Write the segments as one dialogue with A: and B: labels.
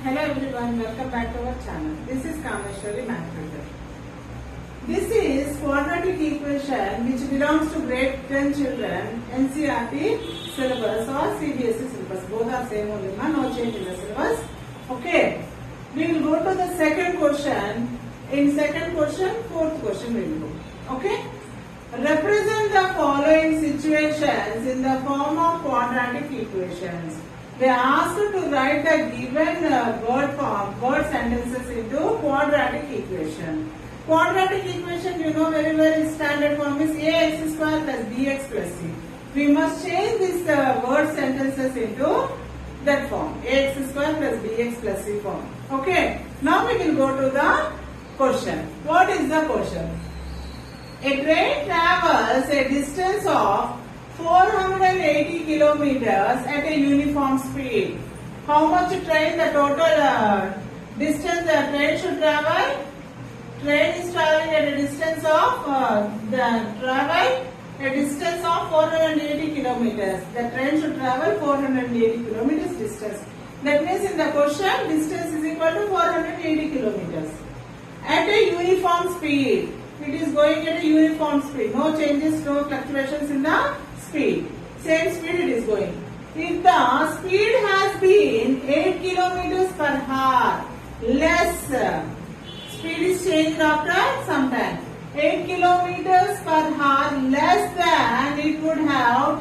A: Hello everyone, welcome back to our channel. This is Kameshwari Math Tutor. This is quadratic equation which belongs to grade 10 children, NCERT syllabus or CBSE syllabus. Both are same only, no change in the syllabus. Okay, we will go to the second question. In second question, fourth question we will go. Okay, represent the following situations in the form of quadratic equations. They are asked to write the given word sentences into quadratic equation. Quadratic equation, you know very well, its standard form is ax square plus bx plus c. We must change these word sentences into that form, ax square plus bx plus c form. Okay. Now we will go to the question. What is the question? A train travels a distance of 480 kilometers at a uniform speed. How much train the total distance the train should travel? Train is traveling at a distance of 480 kilometers. The train should travel 480 kilometers distance. That means in the question, distance is equal to 480 kilometers at a uniform speed. It is going at a uniform speed. No changes, no fluctuations in the speed. Same speed it is going. If the speed has been 8 kilometers per hour, less, speed is changed after some time. 8 kilometers per hour less than it would have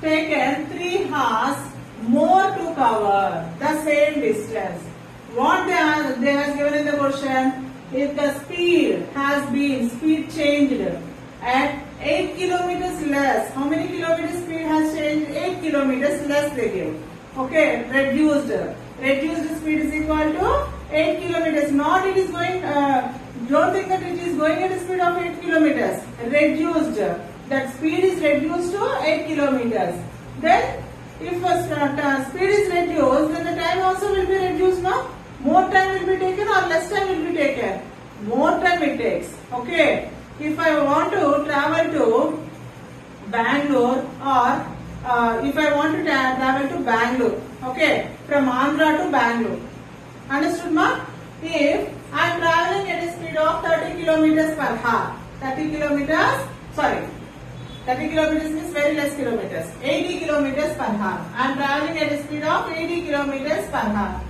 A: taken 3 hours more to cover the same distance. What they have given in the question, if the speed has been changed at 8 kilometers less, how many kilometers speed has changed? 8 kilometers less they give. Okay, reduced speed is equal to 8 kilometers. Not it is going, don't think that it is going at a speed of 8 kilometers. Reduced, that speed is reduced to 8 kilometers. Then if speed is reduced, then the time also will be reduced, no? More time will be taken or less time will be taken? More time it takes. Okay. If I want to travel to Bangalore or if I want to travel to Bangalore, okay, from Andhra to Bangalore. Understood, ma? If I am traveling at a speed of 30 kilometers per hour, 30 kilometers means very less kilometers, 80 kilometers per hour. I am traveling at a speed of 80 kilometers per hour.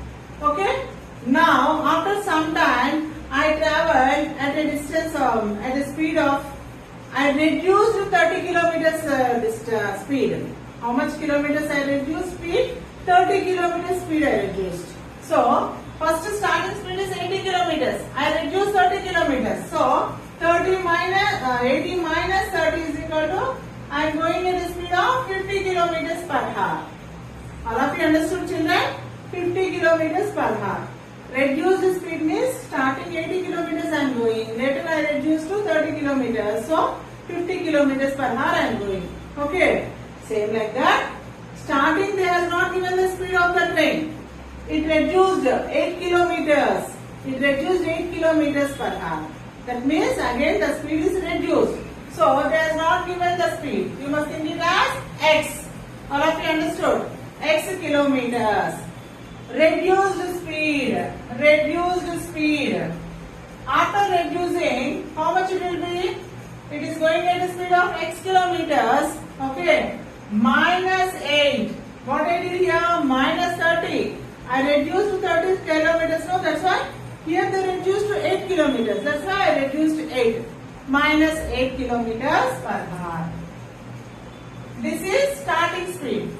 A: Okay. Now, after some time, I traveled at a distance at a speed of, I reduced 30 kilometers speed. How much kilometers I reduced speed? 30 kilometers speed I reduced. So, first starting speed is 80 kilometers. I reduced 30 kilometers. So, 80 minus 30 is equal to, I am going at a speed of 50 kilometers per hour. All of you understood, children? 50 kilometers per hour. Reduced speed means starting 80 kilometers I am going. Later I reduced to 30 kilometers. So 50 kilometers per hour I am going. Okay. Same like that. Starting they have not given the speed of the train. It reduced 8 kilometers. It reduced 8 kilometers per hour. That means again the speed is reduced. So they have not given the speed. You must think it as x. All of you understood? X kilometers. Reduced speed. After reducing, how much it will be? It is going at a speed of x kilometers. Okay. Minus 8. What I did here? Minus 30. I reduced to 30 kilometers. No, that's why here they reduced to 8 kilometers. That's why I reduced to 8. Minus 8 kilometers per hour. This is starting speed.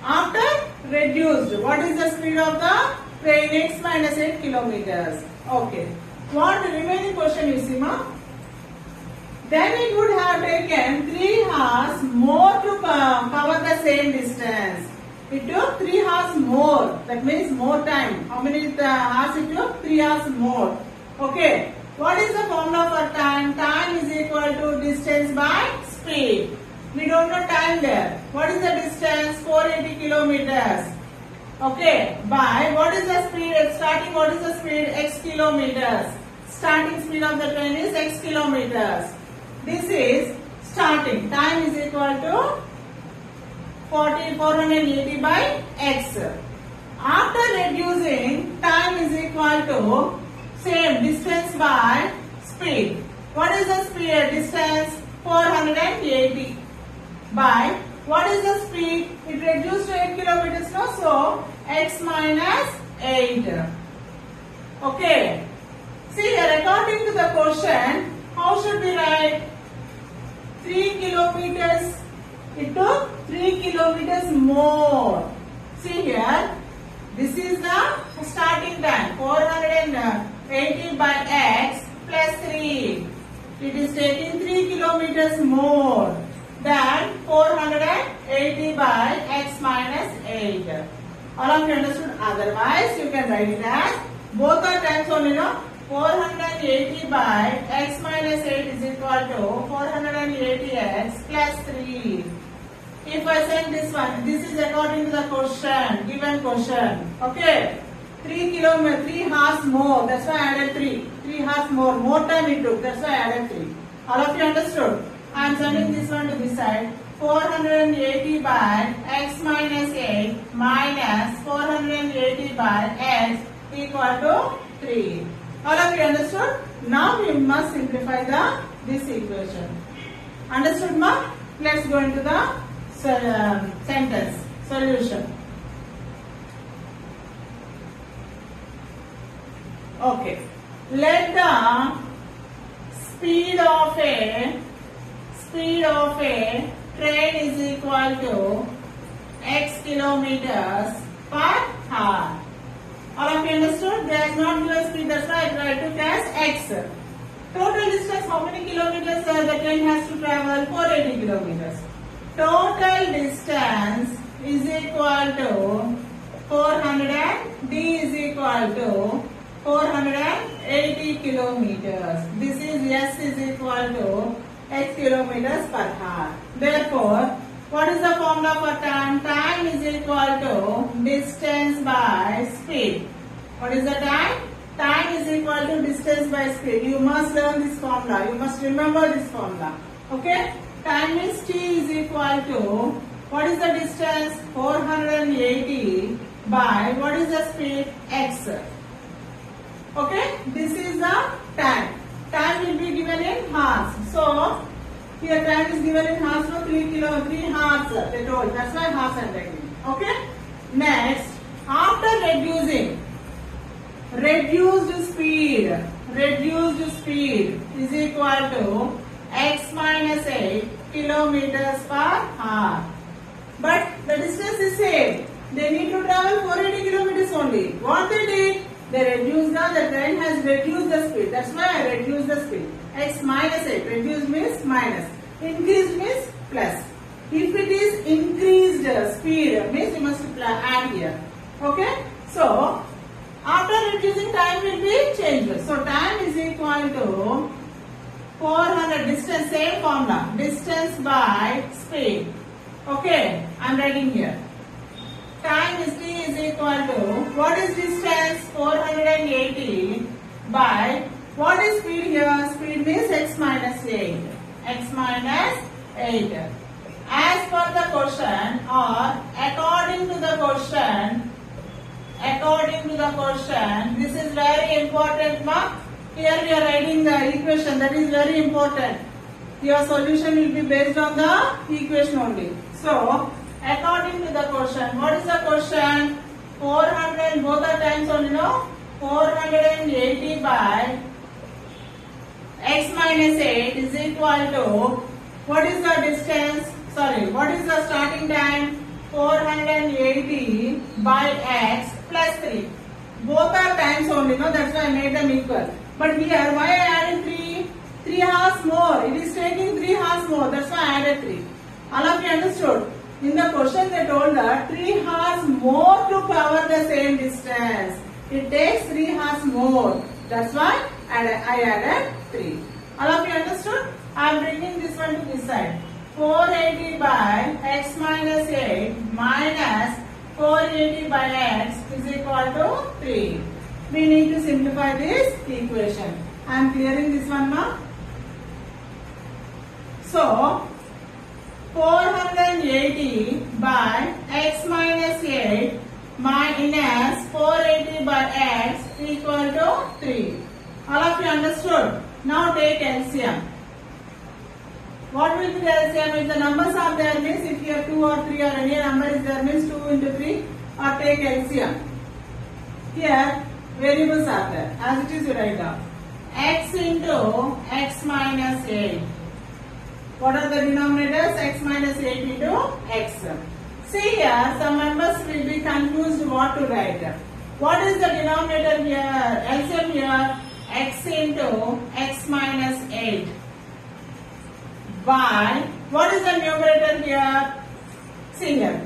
A: After reduced, what is the speed of the train? X minus 8 kilometers. Okay. What remaining question you see, ma? Then it would have taken 3 hours more to cover the same distance. It took 3 hours more. That means more time. How many hours it took? 3 hours more. Okay. What is the formula for time? Time is equal to distance by speed. We don't know time there. What is the distance? 480 kilometers. Okay. By what is the speed? Starting what is the speed? X kilometers. Starting speed of the train is x kilometers. This is starting. Time is equal to 480 by x. After reducing, time is equal to same distance by speed. What is the speed distance? 480 by what is the speed? It reduced to 8 kilometers now, so x minus 8. Okay. See here, according to the question, how should we write? 3 kilometers. It took 3 kilometers more. See here, this is the starting time. 480 by x plus 3. It is taking 3 kilometers more than 480 by x minus 8. All of you understood? Otherwise, you can write it as both are times only, no? 480 by x minus 8 is equal to 480x plus 3. If I send this one, this is according to the question, given question. Okay. 3 hours more, that's why I added 3. 3 hours more time it took, that's why I added 3. All of you understood? I am sending this one to this side. 480 by x minus 8 minus 480 by x equal to 3. All of you understood? Now we must simplify this equation. Understood, ma? Let's go into the sentence solution. Okay. Let the speed of a train is equal to x kilometers per hour. All of you understood? There is not given speed, that's why I took as x. Total distance, how many kilometers the train has to travel? 480 kilometers. Total distance is equal to 400, d is equal to 480 kilometers. This is s is equal to x kilometers per hour. Therefore, what is the formula for time? Time is equal to distance by speed. What is the time? Time is equal to distance by speed. You must learn this formula. You must remember this formula. Okay? Time is t is equal to, what is the distance? 480 by, what is the speed? X. Okay? This is the time. Time will be given in hours. So, here time is given in hours for 3 hours. They told. That's why hours I am taking. Okay? Next, after reduced speed is equal to x minus 8 kilometers per hour. But the distance is same. They need to travel 480 kilometers only. What they did? They reduced the train has reduced the speed. That's why I reduced the speed. X minus 8. Reduced means minus. Increased means plus. If it is increased speed, means you must add here. Okay? So, after reducing, time will be changed. So, time is equal to 400 distance, same formula. Distance by speed. Okay? I am writing here. Time is t is equal to, what is distance? 480 by, what is speed here? Speed means x minus 8. X minus 8. As per the question or according to the question, this is very important, mark. Here we are writing the equation, that is very important. Your solution will be based on the equation only. So, according to the question, what is the question? 400, both are times only, no? 480 by x minus 8 is equal to, what is the distance? Sorry, what is the starting time? 480 by x plus 3. Both are times only, no? That's why I made them equal. But here, why I added 3? 3 hours more. It is taking 3 hours more. That's why I added 3. All of you understood? In the question they told that 3 hours more to cover the same distance. It takes 3 hours more. That's why I added 3. All of you understood? I am bringing this one to this side. 480 by x minus 8 minus 480 by x is equal to 3. We need to simplify this equation. I am clearing this one now. So, 480 by minus 480 by x equal to 3. All of you understood? Now take LCM. What will be the LCM? If the numbers are there means if here 2 or 3 or any number is there means 2 into 3 or take LCM. Here variables are there. As it is you write down. X into x minus 8. What are the denominators? X minus 8 into x. See here, some members will be confused what to write. What is the denominator here? LCM here, x into x minus 8 by, what is the numerator here? See here,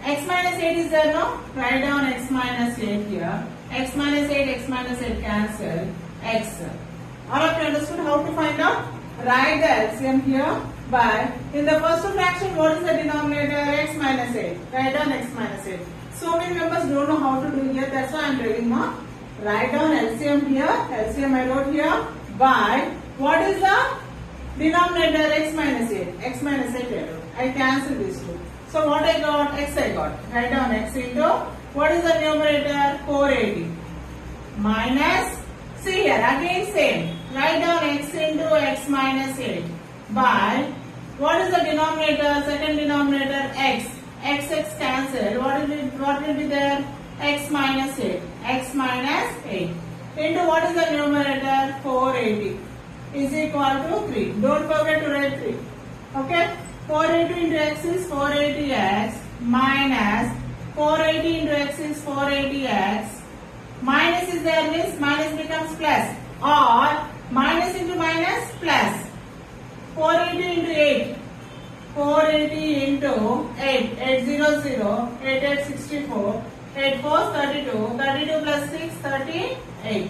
A: x minus 8 is there, no? Write down x minus 8 here. X minus 8 cancel, x. All of you understood how to find out? Write the LCM here. By, in the first fraction, what is the denominator? X minus 8. Write down x minus 8. So many members don't know how to do here. That's why I am telling you. Write down LCM here. LCM I wrote here. By, what is the denominator? X minus 8. X minus 8 I wrote. I cancel these two. So what I got? X I got. Write down x into, what is the numerator? 480. Minus, see here, again same. Write down x into x minus 8. By, what is the denominator? Second denominator x. X cancel. What will be there? X minus 8. X minus 8. Into what is the numerator? 480 is equal to 3. Don't forget to write 3. Okay? 480 into x is 480x minus 480 into x is 480x. Minus is there means minus becomes plus, or minus into minus plus. 480 into 8. 480 into 8. 800. 8 8 64. 8 4 32. 32 plus 6 38.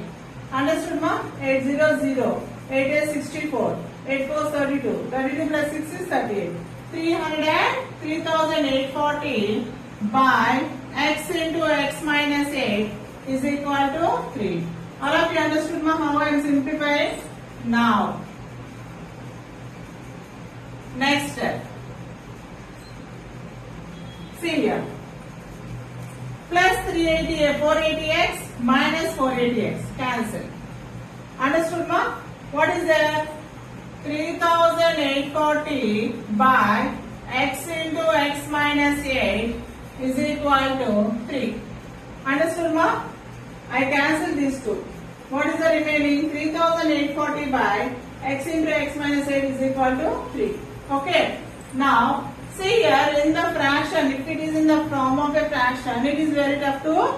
A: Understood ma? 800. 8 8 64. 8 4 32. 32 plus 6 is 38. 3840 by x into x minus 8 is equal to 3. All of you understood ma how I am simplifying? Now, next step. See here. Plus 480x minus 480x. Cancel. Understood ma? What is there? 3840 by x into x minus 8 is equal to 3. Understood ma? I cancel these two. What is the remaining? 3840 by x into x minus 8 is equal to 3. Okay. Now, see here in the fraction, if it is in the form of a fraction, it is very tough to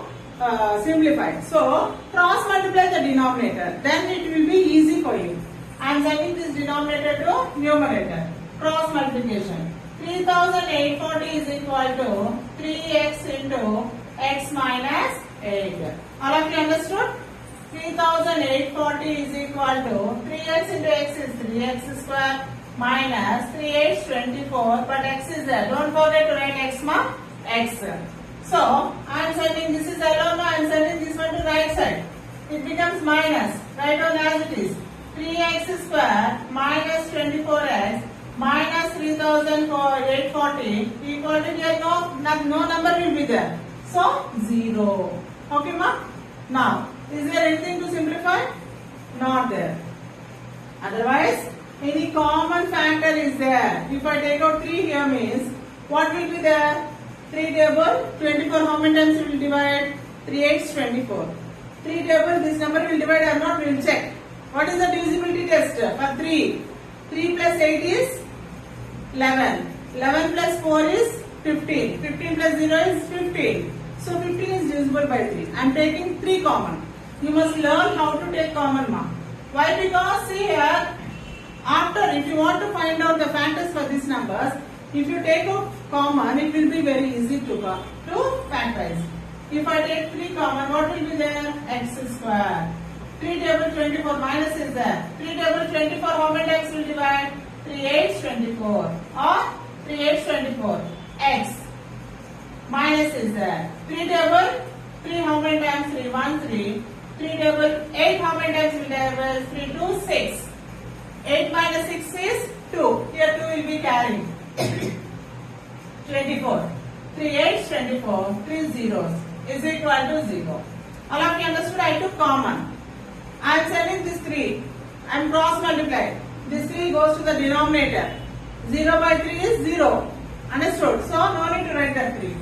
A: simplify. So, cross multiply the denominator. Then it will be easy for you. I am sending this denominator to numerator. Cross multiplication. 3840 is equal to 3x into x minus 8. All of you understood? 3840 is equal to 3x into x is 3x square minus 3x 24, but x is there. Don't forget to write x ma, x. So, I am sending, this is alone, I am sending this one to right side. It becomes minus. Write down as it is. 3x square minus 24x minus 3840 equal to here no number will be there. So 0. Okay ma? Now, is there anything to simplify? Not there. Otherwise, any common factor is there. If I take out 3 here means, what will be there? 3 table, 24 how many times it will divide? 3 8 24. 3 table, this number will divide or not, we will check. What is the divisibility test for 3? 3 plus 8 is 11. 11 plus 4 is 15. 15 plus 0 is 15. So 15 is divisible by 3. I am taking 3 common. You must learn how to take common ma. Why? Because see here, after if you want to find out the factors for these numbers, if you take out common, it will be very easy to factorize. If I take 3 common, what will be there? X square. 3 table 24 minus is there. 3 table 24 how many times will divide? 3 8 24 or 3 8 24. X minus is there. 3 table 3 how many times? 3 1 3. 3 table 8 how many times will divide? 3 2 6. 8 minus 6 is 2. Here 2 will be carrying. 24. 3 8 24. 3 zeros. is equal to 0. All of you understood? I took common. I am sending this 3. I am cross multiplying. This 3 goes to the denominator. 0 by 3 is 0. Understood? So no need to write that 3.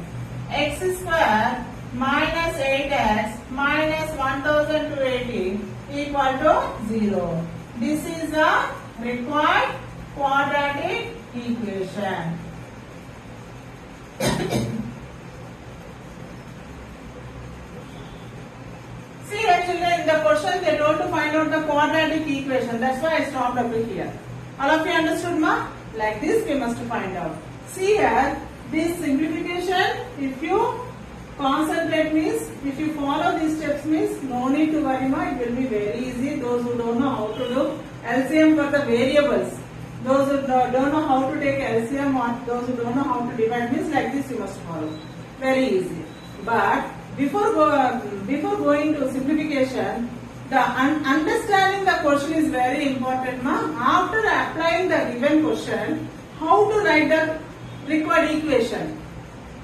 A: X square minus 8x minus 1280 equal to 0. This is the required quadratic equation. See here children, in the question they told to find out the quadratic equation. That's why I stopped up here. All of you understood, ma? Like this we must find out. See here, this simplification, if you concentrate means, if you follow these steps means, no need to worry, ma. It will be very easy. Those who don't know how to do LCM for the variables, those who don't know how to take LCM, or those who don't know how to divide means, like this you must follow. Very easy. But before going to simplification, the understanding the question is very important, ma. After applying the given question, how to write the required equation,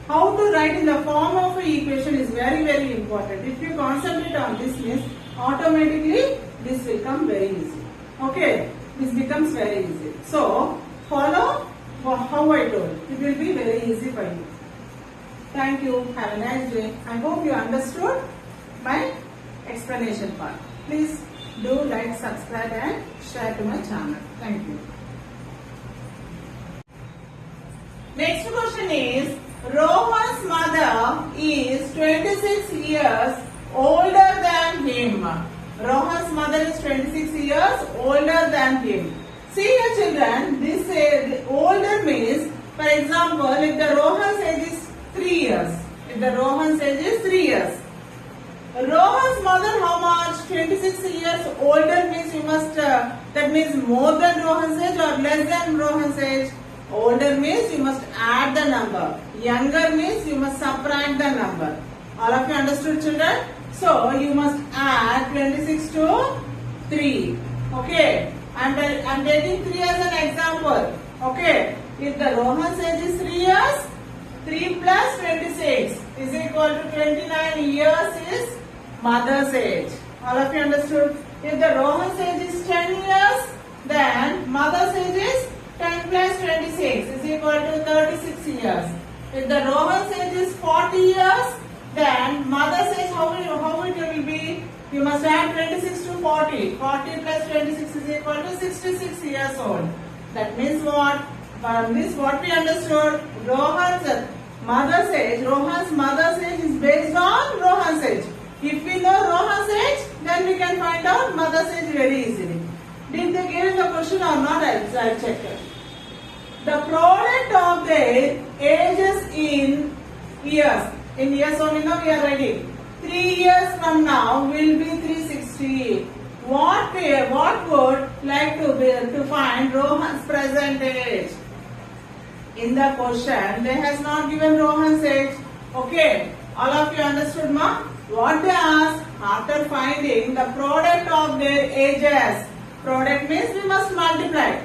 A: how to write in the form of an equation is very, very important. If you concentrate on this means, automatically this will come very easy. Okay, this becomes very easy. So follow how I told. It will be very easy for you. Thank you. Have a nice day. I hope you understood my explanation part. Please do like, subscribe and share to my channel. Thank you. Next question is, Rohan's mother is 26 years older than him. Rohan's mother is 26 years older than him. See here children, this older means, for example, if the Rohan's age is 3 years. If the Rohan's age is 3 years. Rohan's mother how much? 26 years older means you must, that means more than Rohan's age or less than Rohan's age. Older means you must add the number. Younger means you must subtract the number. All of you understood children? So you must add 26 to 3. Okay. I'm taking 3 as an example. Okay. If the Rohan's age is 3 years, 3 plus 26 is equal to 29 years is mother's age. All of you understood? If the Rohan's age is 10 years, then mother's age is 10 plus 26 is equal to 36 years. If the Rohan's age is 40 years, then mother's age how it will be? You must add 26 to 40. 40 plus 26 is equal to 66 years old. That means what? From this what we understood, Rohan's mother's age is based on Rohan's age. If we know Rohan's age, then we can find out mother's age very easily. Did they give the question or not? I'll check it. The product of their ages in years. In years only now we are ready. 3 years from now will be 360. What would like to find Rohan's present age? In the question, they has not given Rohan's age. Okay, all of you understood, ma? What they ask after finding the product of their ages. Product means we must multiply.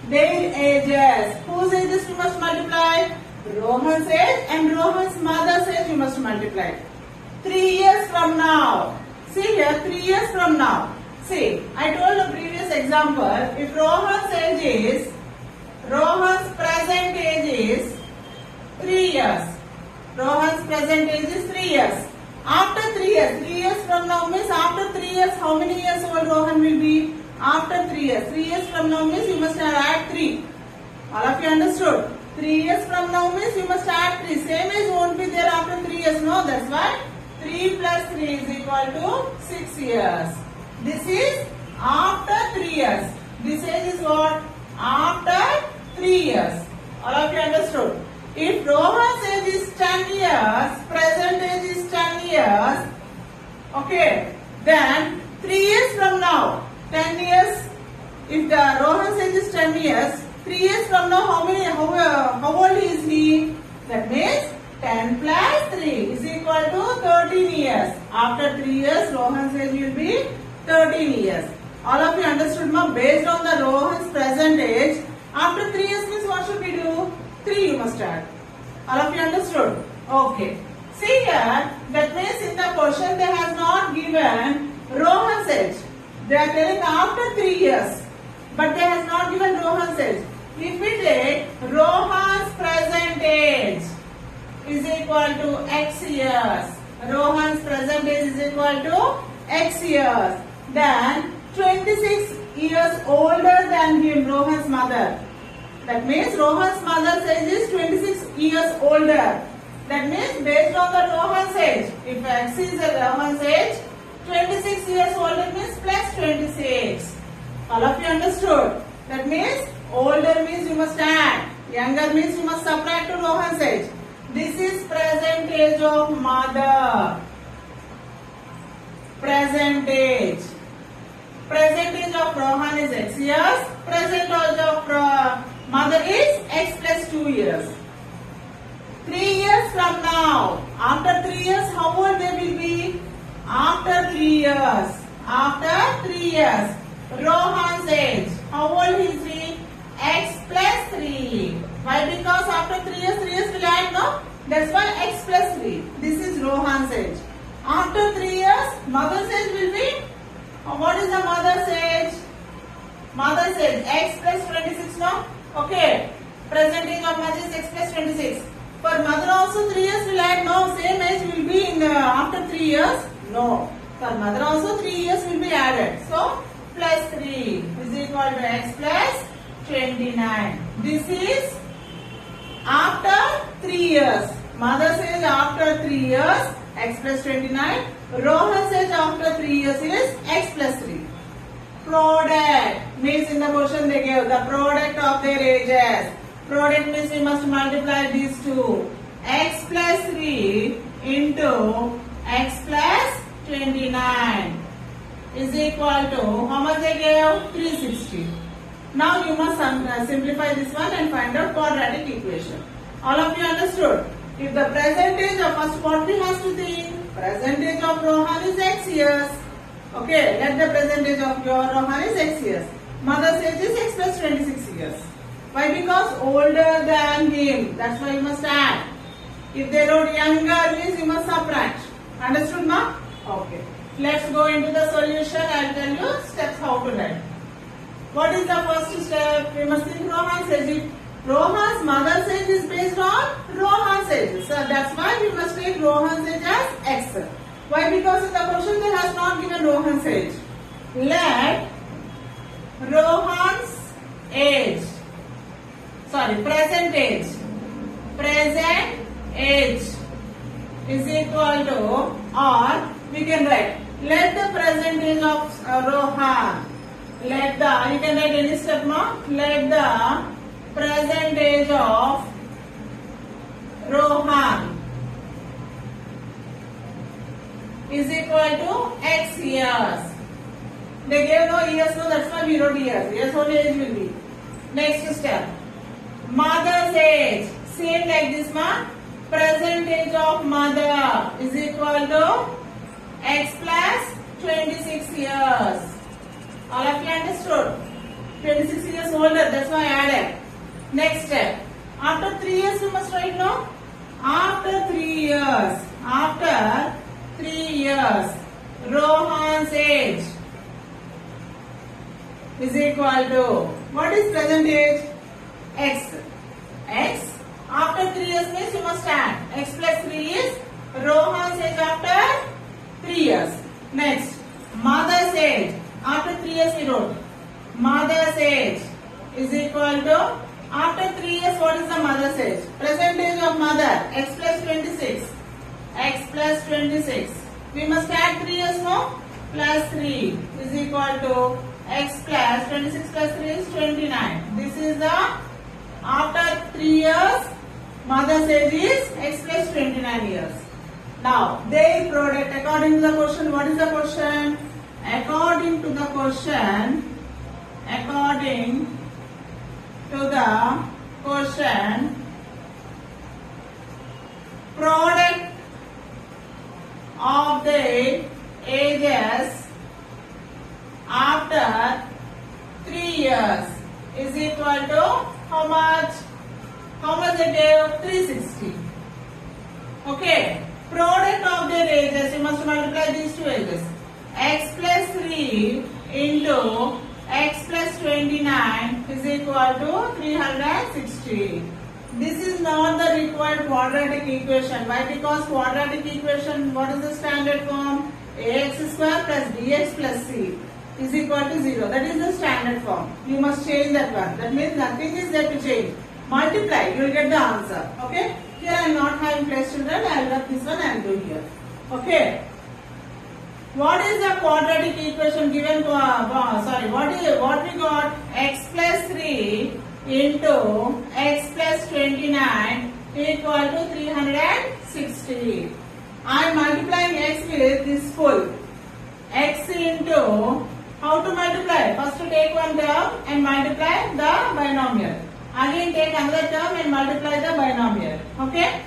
A: Their ages. Whose ages we must multiply? Rohan's age and Rohan's mother's age we must multiply. 3 years from now. See here, 3 years from now. See, I told the previous example, if Rohan's present age is 3 years. Rohan's present age is 3 years. After 3 years, 3 years from now means after 3 years, how many years old Rohan will be? After 3 years. 3 years from now means you must add 3. All of you understood? 3 years from now means you must add 3. Same age won't be there after 3 years. No, that's why 3 plus 3 is equal to 6 years. This is after 3 years. This age is what? After 3 years. All of you understood? If Rohan's age is 10 years, present age is 10 years, okay, then 3 years from now, 10 years, if the Rohan's age is 10 years, 3 years from now, how old is he? That means 10 plus 3 is equal to 13 years. After 3 years, Rohan's age will be 13 years. All of you understood, ma? Based on the Rohan's present age, after 3 years means what should we do? 3 you must add. All of you understood? Okay. See here, the question they has not given Rohan's age. They are telling after 3 years, but they has not given Rohan's age. If we take Rohan's present age is equal to X years, Rohan's present age is equal to X years, then 26 years older than him, Rohan's mother. That means Rohan's mother's age is 26 years older. That means based on the Rohan's age, if X is the Rohan's age, 26 years older means plus 26. All of you understood? That means older means you must add, younger means you must subtract to Rohan's age. This is present age of mother. Present age. Present age of Rohan is X years. Present age of mother is X plus 2 years. 3 years from now. After 3 years, how old they will be? After 3 years. After 3 years. Rohan's age. How old is he? X plus 3. Why? Because after 3 years will add, no? That's why X plus 3. This is Rohan's age. After 3 years, mother's age will be, what is the mother's age? Mother's age, X plus 26, no? Okay. Present age of mother is X plus 26. For mother also 3 years will add, no? Same age will be in after 3 years? No. For mother also 3 years will be added. So, plus 3 is equal to X plus 29. This is after 3 years. Mother's age after 3 years, X plus 29. Rohan's age after 3 years is X plus 3. Product means in the question they gave the product of their ages. Product means we must multiply these two. X plus 3 into X plus 29 is equal to, how much they gave? 360. Now you must simplify this one and find out quadratic equation. All of you understood? If the percentage of first what we have to think? Percentage of Rohan is X years. Okay, let the percentage of your Rohan is X years. Mother's age is X plus 26 years. Why? Because older than him. That's why you must add. If they wrote younger means you must subtract. Understood, ma? Okay. Let's go into the solution. I'll tell you steps how to write. What is the first step? We must think Rohan's age. Rohan's mother's age is based on Rohan's age. So that's why we must take Rohan's age as X. Why? Because in the question they has not given Rohan's age. Let Rohan's age, present age is equal to, or we can write, let the present age of Rohan, you can write any step, no? Let the present age of Rohan is equal to X years. They gave no years, so that's why we wrote years. Years only age will be. Next step. Mother's age. Same like this, ma. Present age of mother is equal to X plus 26 years. All of you understood? 26 years older, that's why I added. Next step. After 3 years we must write, no? After 3 years. After 3 years. Rohan's age is equal to, what is present age? X. X. After 3 years means you must add. X plus 3 is Rohan's age after 3 years. Next. Mother's age. After 3 years we wrote. Mother's age is equal to, after 3 years what is the mother's age? Present age of mother. X plus 26. X plus 26. We must add 3 years, no? Plus 3 is equal to X plus 26 plus 3 is 29. This is the, after 3 years, mother's age is X plus 29 years. Now, their product, according to the question, what is the question? According to the question, product of the ages after 3 years is equal to how much? How much they gave? 360. Okay. Product of their ages, you must wants to multiply these two edges. X plus 3 into x plus 29 is equal to 360. This is not the required quadratic equation. Why? Because quadratic equation, what is the standard form? Ax square plus bx plus c is equal to 0. That is the standard form. You must change that one. That means nothing is there to change. Multiply, you will get the answer. Okay? Here I am not having place children. I will write this one and do here. Okay? What is the quadratic equation given? What we got? X plus 3 into x plus 29 equal to 360. I am multiplying x with this full. X into, how to multiply? First to take one term and multiply the binomial. Again take another term and multiply the binomial. Okay?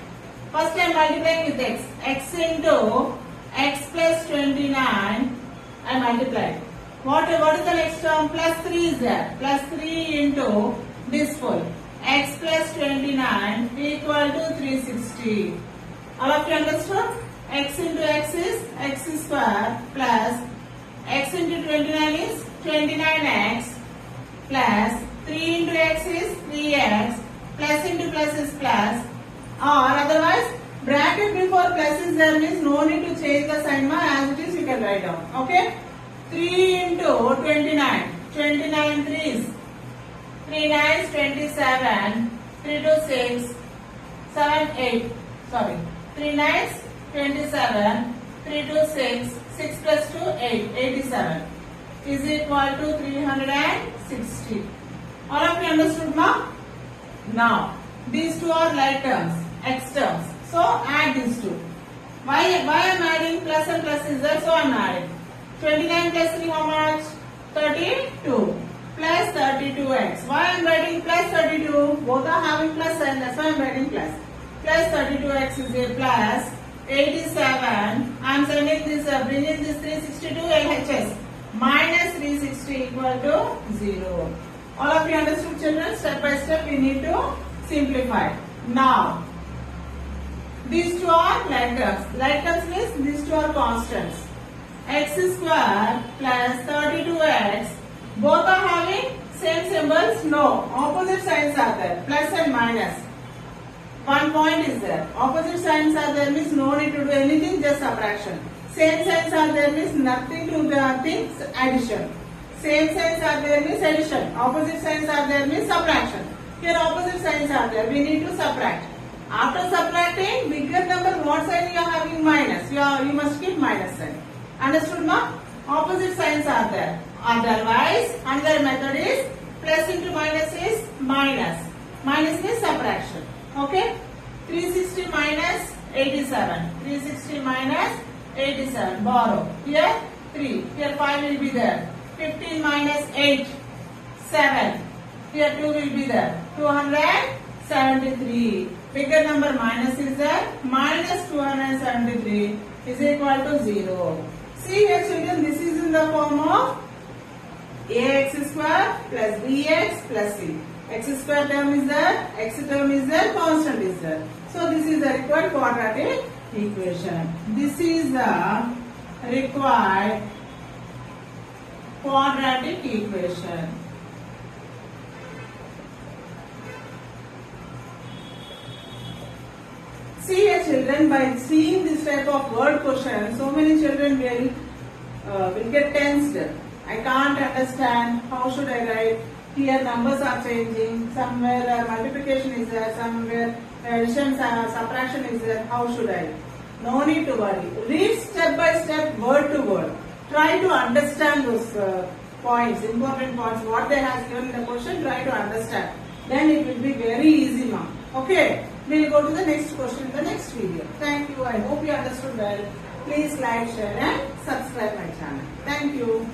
A: First I am multiplying with x. X into x plus 29 I multiply. What is the next term? Plus 3 is there. Plus 3 into this full. X plus 29 equal to 360. All of you understood? X into x is x square plus x into 29 is 29x plus 3 into x is 3x plus into plus is plus, or otherwise bracket before plus is there means no need to change the sign as it is, you can write down. Okay? 3 into 29. 29 3s. 3 9s 27. 3 to 6. 7 8. Sorry. 3 9s 27. 3 to 6. 6 plus 2 8. 87 is equal to 360. All of you understood, ma? Now, these two are like terms, x terms. So, add these two. Why I am adding? Plus and plus is there, so I am adding. 29 plus 3 how much? 32. Plus 32x. Why I am writing plus 32? Both are having plus sign, that's why I am writing plus. Plus 32x is a plus 87. I am sending this, bringing this 362 LHS. Minus 360 equal to 0. All of you understood, children? Step by step we need to simplify. Now, these two are like terms. Like terms means these two are constants. X square plus 32x. Both are having same symbols? No. Opposite signs are there. Plus and minus. One point is there. Opposite signs are there means no need to do anything, just subtraction. Same signs are there means nothing to do things, addition. Same signs are there means addition. Opposite signs are there means subtraction. Here opposite signs are there. We need to subtract. After subtracting, bigger number, what sign you are having? Minus. You must keep minus sign. Understood, ma? Opposite signs are there. Otherwise, another method is plus into minus is minus. Minus means subtraction. Okay? 360 minus 87. 360 minus 87. Borrow. Here 3. Here 5 will be there. 15 minus 8. 7. Here 2 will be there. 273. Bigger number minus is there. Minus 273 is equal to 0. See here, children, this is in the form of ax square plus bx plus c. X square term is there, x term is there, constant is there. So this is the required quadratic equation. This is the required quadratic equation. See here, children, by seeing this type of word question, so many children will get tensed. I can't understand. How should I write? Here numbers are changing. Somewhere multiplication is there. Somewhere addition, subtraction is there. How should I? No need to worry. Read step by step, word to word. Try to understand those points, important points. What they have given in the question, try to understand. Then it will be very easy, ma'am. Okay. We will go to the next question in the next video. Thank you. I hope you understood well. Please like, share and subscribe my channel. Thank you.